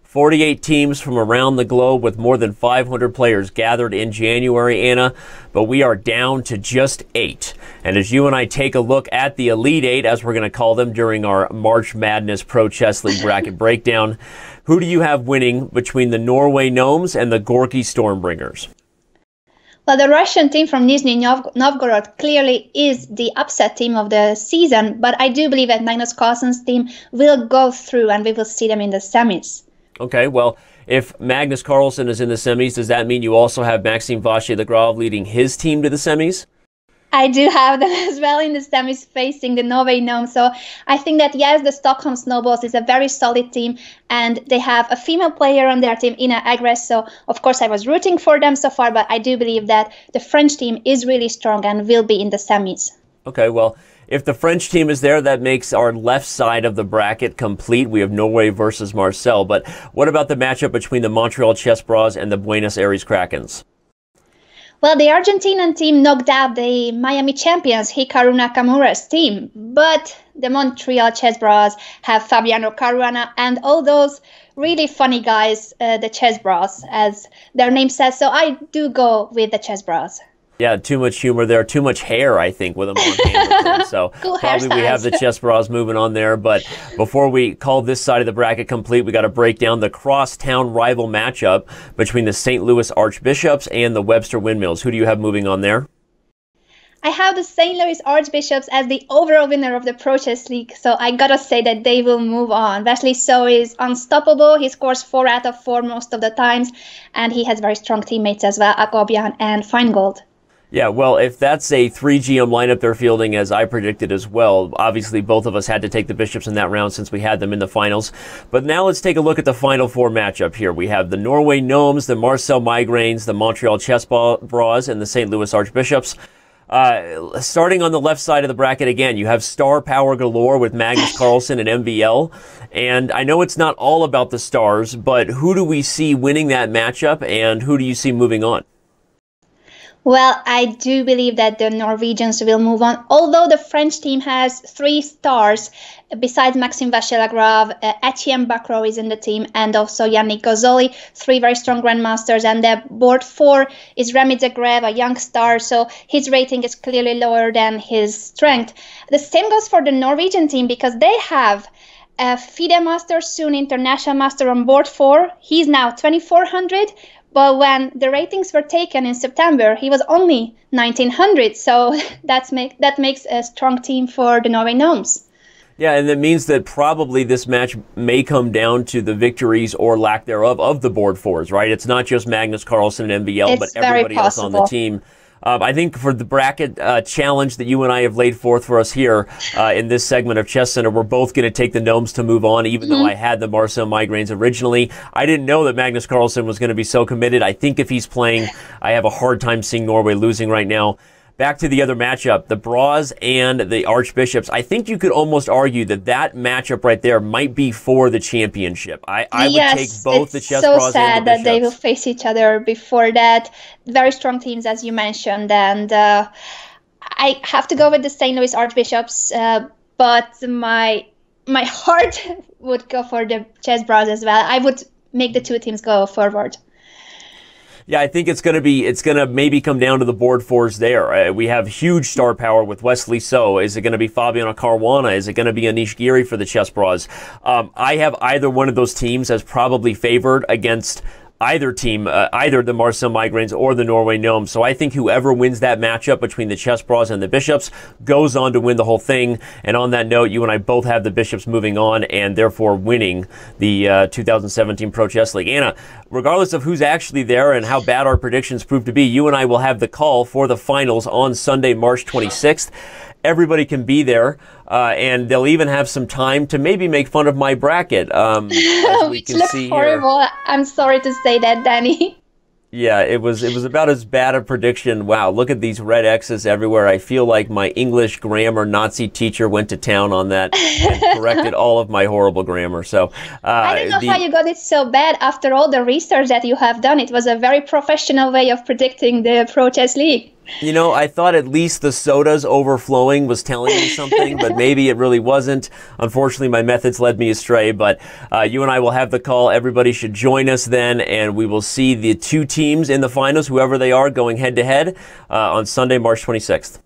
48 teams from around the globe with more than 500 players gathered in January, Anna, but we are down to just 8. And as you and I take a look at the Elite 8, as we're going to call them during our March Madness Pro Chess League bracket breakdown, who do you have winning between the Norway Gnomes and the Gorky Stormbringers? Well, the Russian team from Nizhny Novgorod clearly is the upset team of the season, but I do believe that Magnus Carlsen's team will go through and we will see them in the semis. Okay, well, if Magnus Carlsen is in the semis, does that mean you also have Maxime Vachier-lagrave leading his team to the semis? I do have them as well in the semis facing the Norway Gnomes. So I think that, yes, the Stockholm Snowballs is a very solid team and they have a female player on their team, Ina Agres. So, of course, I was rooting for them so far, but I do believe that the French team is really strong and will be in the semis. Okay, well, if the French team is there, that makes our left side of the bracket complete. We have Norway versus Marseille. But what about the matchup between the Montreal Chess Bras and the Buenos Aires Krakens? Well, the Argentinian team knocked out the Miami champions, Hikaru Nakamura's team, but the Montreal Chess Bras have Fabiano Caruana and all those really funny guys, the Chess Bras, as their name says. So I do go with the Chess Bras. Yeah, too much humor there, too much hair, I think, with them on Hamilton. So cool probably we have the Chess Bras moving on there. But before we call this side of the bracket complete, we got to break down the crosstown rival matchup between the St. Louis Archbishops and the Webster Windmills. Who do you have moving on there? I have the St. Louis Archbishops as the overall winner of the Pro Chess League, so I gotta say that they will move on. Wesley So is unstoppable. He scores 4 out of 4 most of the times, and he has very strong teammates as well, Agobian and Feingold. Yeah, well, if that's a 3GM lineup they're fielding, as I predicted as well, obviously both of us had to take the Bishops in that round since we had them in the finals. But now let's take a look at the Final Four matchup here. We have the Norway Gnomes, the Marseille Migraines, the Montreal Chess Bras, and the St. Louis Archbishops. Starting on the left side of the bracket again, you have star power galore with Magnus Carlsen and MVL. And I know it's not all about the stars, but who do we see winning that matchup, and who do you see moving on? Well, I do believe that the Norwegians will move on, although the French team has 3 stars. Besides Maxime Vachier-lagrave, Etienne Bacro is in the team, and also Yannick Gozzoli, 3 very strong grandmasters. And the board 4 is Remy Zagreb, a young star, so his rating is clearly lower than his strength. The same goes for the Norwegian team, because they have a FIDE master, soon international master on board 4. He's now 2400. But when the ratings were taken in September, he was only 1900. So that makes a strong team for the Norway Gnomes. Yeah, and that means that probably this match may come down to the victories or lack thereof of the board 4s, right? It's not just Magnus Carlsen and MVL, but everybody else on the team. I think for the bracket challenge that you and I have laid forth for us here in this segment of Chess Center, we're both going to take the Gnomes to move on, even though I had the Marseille Migraines originally. I didn't know that Magnus Carlsen was going to be so committed. I think if he's playing, I have a hard time seeing Norway losing right now. Back to the other matchup, the Bras and the Archbishops. I think you could almost argue that that matchup right there might be for the championship. I would take both the Chess Bras and the Bishops. It's so sad that they will face each other before that. Very strong teams, as you mentioned. And I have to go with the St. Louis Archbishops, but my heart would go for the Chess Bras as well. I would make the 2 teams go forward. Yeah, I think it's going to maybe come down to the board 4s there. We have huge star power with Wesley So. Is it going to be Fabiano Caruana? Is it going to be Anish Giri for the Chess Bras? I have either one of those teams as probably favored against either team, either the Marseille Migraines or the Norway Gnomes. So I think whoever wins that matchup between the Chess Bras and the Bishops goes on to win the whole thing. And on that note, you and I both have the Bishops moving on and therefore winning the 2017 Pro Chess League. Anna, regardless of who's actually there and how bad our predictions prove to be, you and I will have the call for the finals on Sunday, March 26th. Everybody can be there, and they'll even have some time to maybe make fun of my bracket. As we can see horrible. Here. I'm sorry to say that, Danny. Yeah, it was about as bad a prediction. Wow, look at these red X's everywhere. I feel like my English grammar Nazi teacher went to town on that and corrected all of my horrible grammar. So I don't know how you got it so bad after all the research that you have done. It was a very professional way of predicting the Pro Chess League. You know, I thought at least the sodas overflowing was telling me something, but maybe it really wasn't. Unfortunately, my methods led me astray, but you and I will have the call. Everybody should join us then, and we will see the two teams in the finals, whoever they are, going head-to-head on Sunday, March 26th.